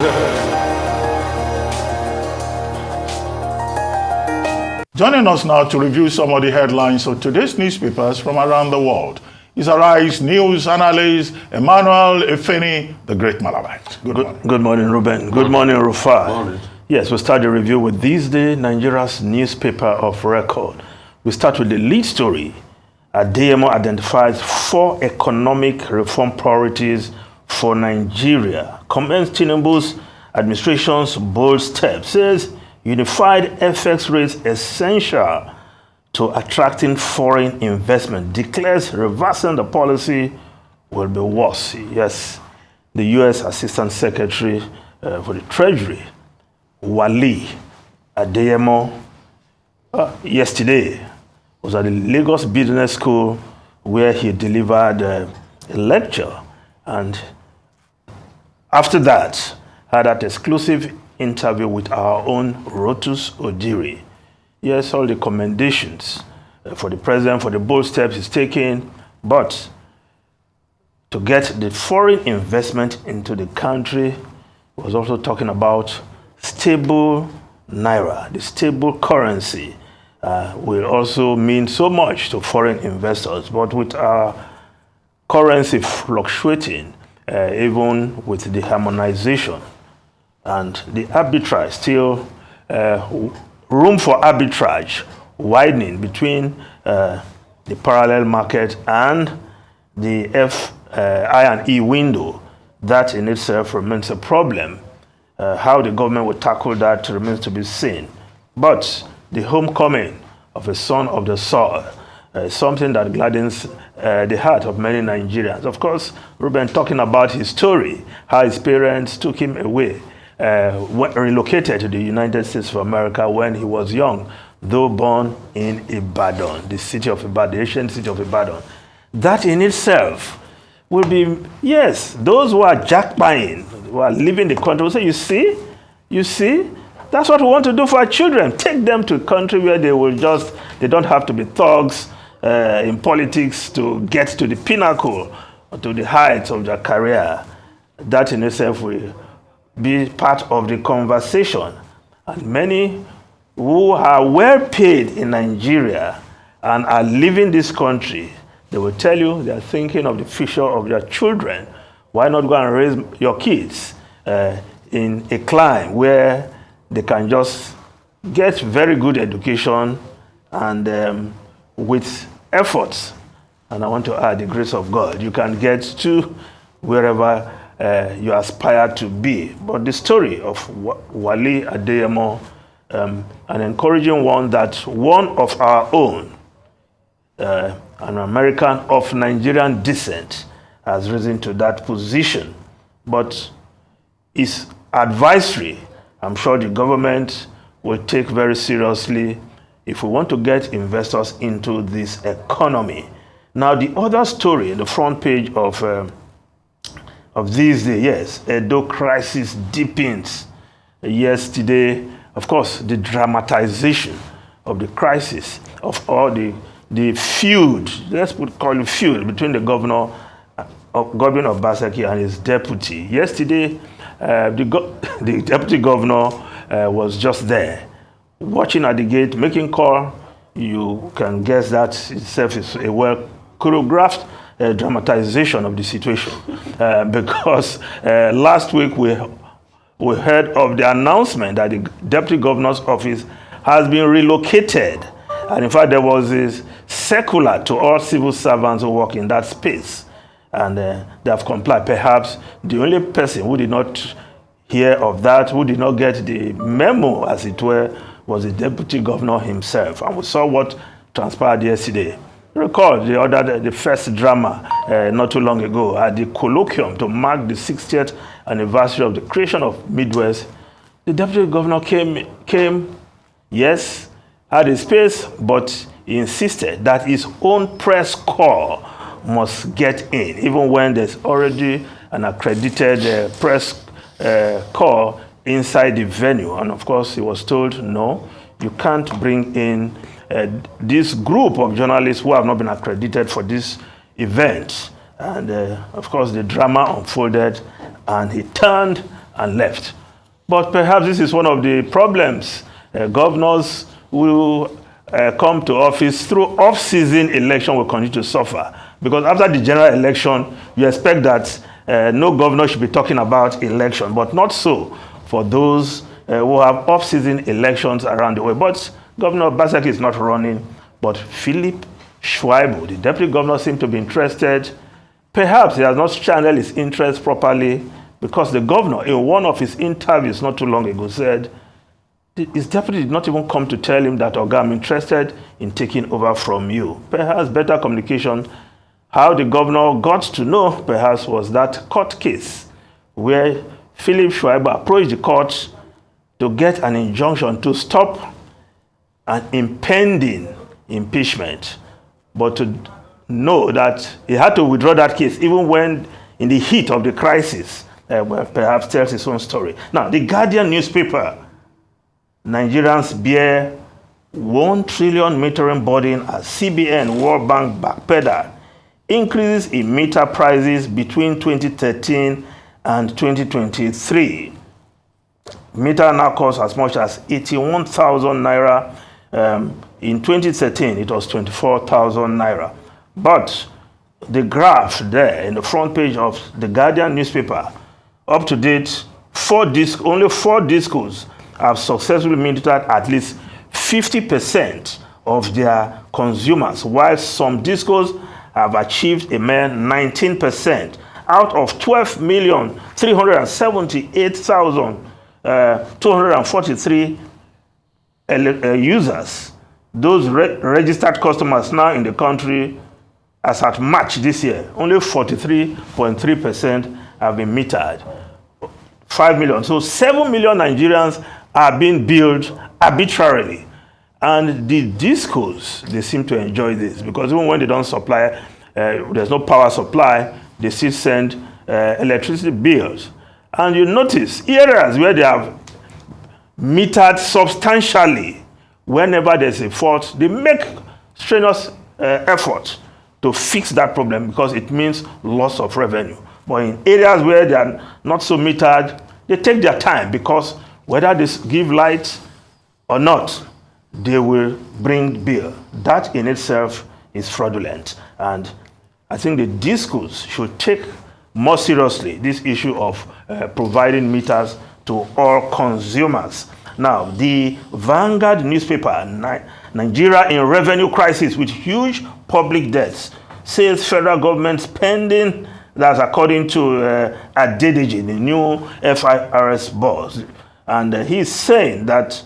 Joining us now to review some of the headlines of today's newspapers from around the world is Arise News analyst Emmanuel Efeni, the Great Malabite. Good morning, Ruben. Good morning, Rufai. Yes, we'll start the review with this day, Nigeria's newspaper of record. We start with the lead story. Adeyemo identifies 4 economic reform priorities for Nigeria. Commends Tinubu's administration's bold step. Says unified FX rates essential to attracting foreign investment. Declares reversing the policy will be worse. Yes, the U.S. Assistant Secretary for the Treasury, Wale Adeyemo, yesterday was at the Lagos Business School where he delivered a lecture, and after that had that exclusive interview with our own Rotus Odiri. Yes, all the commendations for the president for the bold steps he's taking, but to get the foreign investment into the country, was also talking about stable naira, the stable currency. Will also mean so much to foreign investors. But with our currency fluctuating, even with the harmonization and the arbitrage, still room for arbitrage widening between the parallel market and the I&E window, that in itself remains a problem. How the government will tackle that remains to be seen. But the homecoming of a son of the soil is something that gladdens the heart of many Nigerians. Of course, Ruben talking about his story, how his parents took him away, relocated to the United States of America when he was young, though born in Ibadan, the city of Ibadan, the ancient city of Ibadan. That in itself will be, yes, those who are jackpying, who are leaving the country will say, you see, that's what we want to do for our children. Take them to a country where they don't have to be thugs in politics to get to the pinnacle or to the heights of their career. That in itself will be part of the conversation. And many who are well paid in Nigeria and are leaving this country, they will tell you they are thinking of the future of their children. Why not go and raise your kids in a clime where they can just get very good education and with efforts, and I want to add the grace of God, you can get to wherever you aspire to be. But the story of Wale Adeyemo, an encouraging one, that one of our own, an American of Nigerian descent, has risen to that position. But it's advisory. I'm sure the government will take very seriously if we want to get investors into this economy. Now, the other story in the front page of this day, yes, Edo crisis deepens. Yesterday, of course, the dramatization of the crisis, of all the feud, call it feud, between the governor of Obaseki and his deputy. Yesterday, the deputy governor was just there, watching at the gate, making call. You can guess that itself is a well choreographed dramatization of the situation, because last week we heard of the announcement that the deputy governor's office has been relocated, and in fact there was this circular to all civil servants who work in that space. And they have complied. Perhaps the only person who did not hear of that, who did not get the memo, as it were, was the deputy governor himself. And we saw what transpired yesterday. Recall the first drama not too long ago at the colloquium to mark the 60th anniversary of the creation of Midwest. The deputy governor came, yes, had a space, but he insisted that his own press corps must get in, even when there's already an accredited press corps inside the venue. And of course, he was told, no, you can't bring in this group of journalists who have not been accredited for this event. And of course, the drama unfolded, and he turned and left. But perhaps this is one of the problems. Governors who come to office through off-season election will continue to suffer. Because after the general election, you expect that no governor should be talking about election, but not so for those who have off-season elections around the way. But Governor Obaseki is not running, but Philip Shuaibu, the deputy governor, seemed to be interested. Perhaps he has not channeled his interest properly, because the governor, in one of his interviews not too long ago, said his deputy did not even come to tell him that, Oga, I'm interested in taking over from you. Perhaps better communication. How the governor got to know, perhaps, was that court case where Philip Shuaibu approached the court to get an injunction to stop an impending impeachment, but to know that he had to withdraw that case even when in the heat of the crisis. Perhaps tells his own story. Now, the Guardian newspaper, Nigerians bear 1 trillion metering burden as CBN World Bank backpedal, increases in meter prices between 2013 and 2023. Meter now costs as much as 81,000 naira. In 2013, it was 24,000 naira. But the graph there in the front page of the Guardian newspaper, up to date, only 4 discos have successfully metered at least 50% of their consumers, while some discos have achieved a mere 19% out of 12,378,243 users. Those registered customers now in the country, as at March this year, only 43.3% have been metered. 5 million. So 7 million Nigerians are being billed arbitrarily. And the discos, they seem to enjoy this, because even when they don't supply, there's no power supply, they still send electricity bills. And you notice areas where they have metered substantially, whenever there's a fault, they make strenuous effort to fix that problem, because it means loss of revenue. But in areas where they are not so metered, they take their time, because whether they give light or not, they will bring bill. That in itself is fraudulent. And I think the discos should take more seriously this issue of providing meters to all consumers. Now, the Vanguard newspaper, Nigeria in revenue crisis with huge public debts, says federal government spending, that's according to Adeyemo, the new FIRS boss. And he's saying that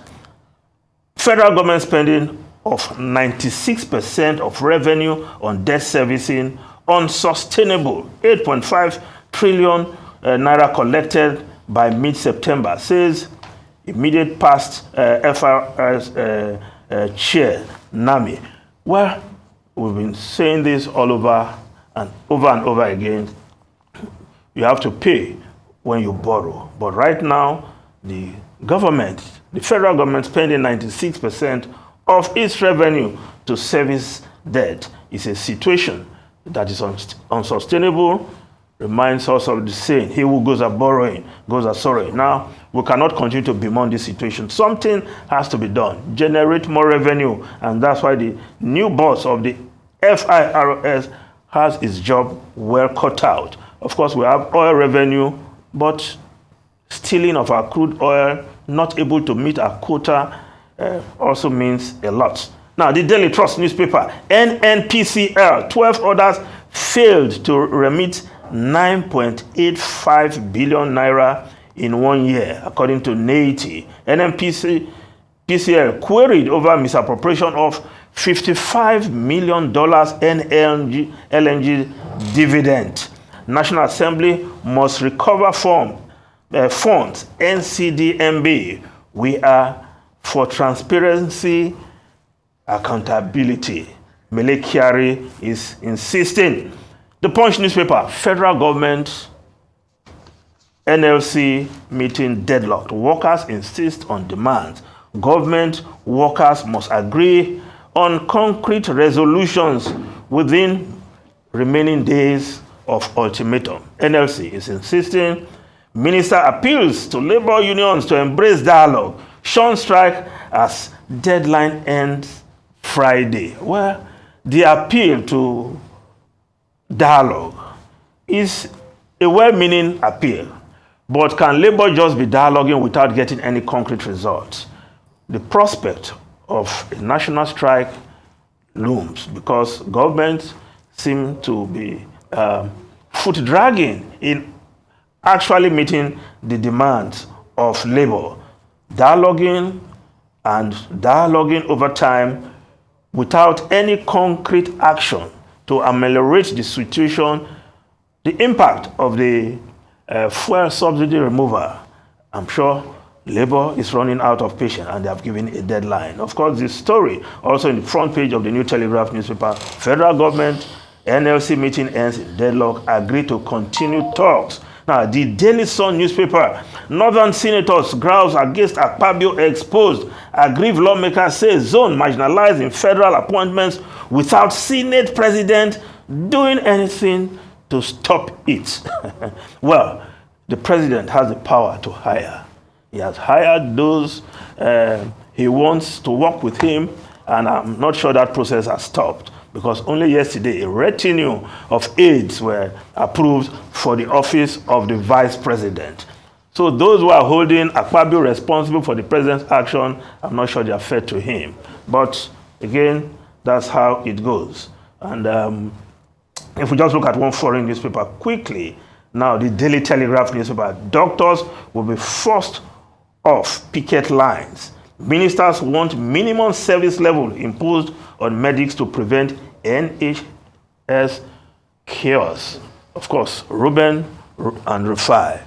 federal government spending of 96% of revenue on debt servicing, unsustainable. 8.5 trillion naira collected by mid-September, says immediate past FIRS chair, Nami. Well, we've been saying this all over and over again. You have to pay when you borrow. But right now, the government, the federal government, spending 96% of its revenue to service debt is a situation that is unsustainable. Reminds us of the saying, he who goes a borrowing goes a sorrowing. Now, we cannot continue to bemoan this situation. Something has to be done. Generate more revenue. And that's why the new boss of the FIRS has its job well cut out. Of course, we have oil revenue, but stealing of our crude oil, not able to meet our quota, also means a lot. Now, the Daily Trust newspaper, NNPCL, 12 others failed to remit 9.85 billion naira in 1 year, according to NAITI. NNPCL queried over misappropriation of $55 million LNG dividend. National Assembly must recover funds, NCDMB. We are for transparency, accountability. Mele Kyari is insisting. The Punch newspaper, federal government, NLC meeting deadlocked. Workers insist on demands. Government workers must agree on concrete resolutions within remaining days of ultimatum. NLC is insisting Minister appeals to labor unions to embrace dialogue. Shun strike as deadline ends Friday. Well, the appeal to dialogue is a well-meaning appeal, but can labor just be dialoguing without getting any concrete results? The prospect of a national strike looms because governments seem to be foot dragging in actually meeting the demands of labor, dialoguing over time without any concrete action to ameliorate the situation, the impact of the fuel subsidy removal. I'm sure labor is running out of patience and they have given a deadline. Of course, this story also in the front page of the New Telegraph newspaper, federal government, NLC meeting ends in deadlock, agree to continue talks. Now, the Daily Sun newspaper, Northern senators growls against Akpabio exposed. Aggrieved lawmakers say zone marginalized in federal appointments without Senate president doing anything to stop it. Well, the president has the power to hire. He has hired those he wants to work with him, and I'm not sure that process has stopped, because only yesterday a retinue of aides were approved for the office of the vice president. So those who are holding Akpabio responsible for the president's action, I'm not sure they are fair to him. But again, that's how it goes. And if we just look at one foreign newspaper quickly, now the Daily Telegraph newspaper, doctors will be forced off picket lines. Ministers want minimum service level imposed on medics to prevent NHS chaos. Of course, Ruben and Rufai.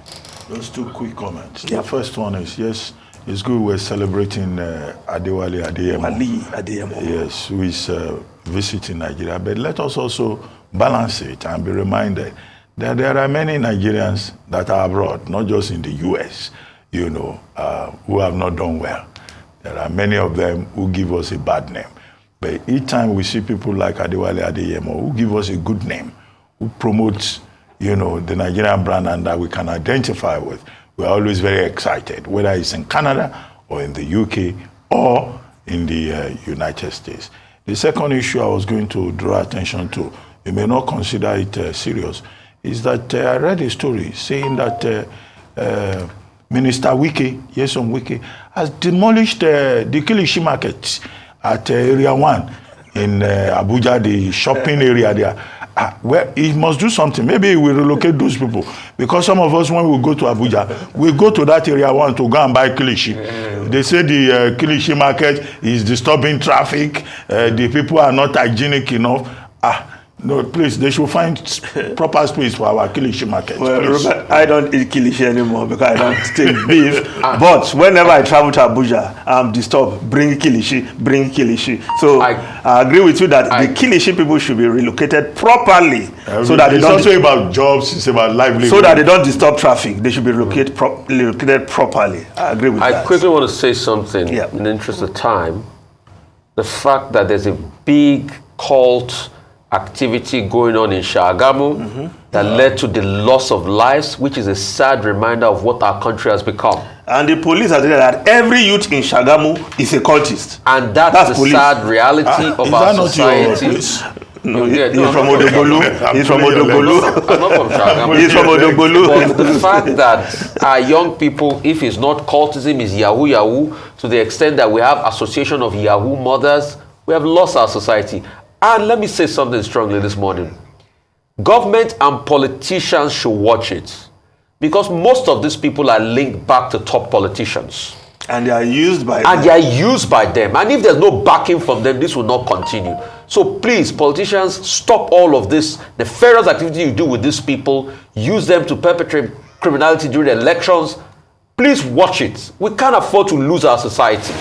Those two quick comments. The first one is, yes, it's good we're celebrating Adeyemo. Yes, who is visiting Nigeria. But let us also balance it and be reminded that there are many Nigerians that are abroad, not just in the US, who have not done well. There are many of them who give us a bad name. But each time we see people like Adeyemo who give us a good name, who promotes, the Nigerian brand and that we can identify with, we're always very excited, whether it's in Canada or in the UK or in the United States. The second issue I was going to draw attention to, you may not consider it serious, is that I read a story saying that Minister Nyesom Wike, has demolished the Kilishi market at Area 1 in Abuja, the shopping area there. Well, he must do something. Maybe he will relocate those people. Because some of us, when we go to Abuja, we go to that Area 1 to go and buy Kilishi. They say the Kilishi market is disturbing traffic. The people are not hygienic enough. No, please, they should find proper space for our Kilishi market. Well, Robert, I don't eat Kilishi anymore because I don't take beef. But whenever I travel to Abuja, I'm disturbed. Bring Kilishi. So I agree with you that the Kilishi people should be relocated properly. So that it's also about jobs, it's about livelihood. So that they don't disturb traffic. They should be relocated properly. I agree with that. I quickly want to say something in the interest of time. The fact that there's a big cult activity going on in Shagamu that led to the loss of lives, which is a sad reminder of what our country has become. And the police has said that every youth in Shagamu is a cultist. And that's the police. Sad reality of our society. He's from Odogolu. He's from Odogolu. I'm not from Shagamu. He's from Odogolu. But the fact that our young people, if it's not cultism, is Yahoo, to the extent that we have association of Yahoo mothers, we have lost our society. And let me say something strongly this morning. Government and politicians should watch it. Because most of these people are linked back to top politicians. And they are used by them. And they are used by them. And if there's no backing from them, this will not continue. So please, politicians, stop all of this. The nefarious activity you do with these people, use them to perpetrate criminality during elections. Please watch it. We can't afford to lose our society.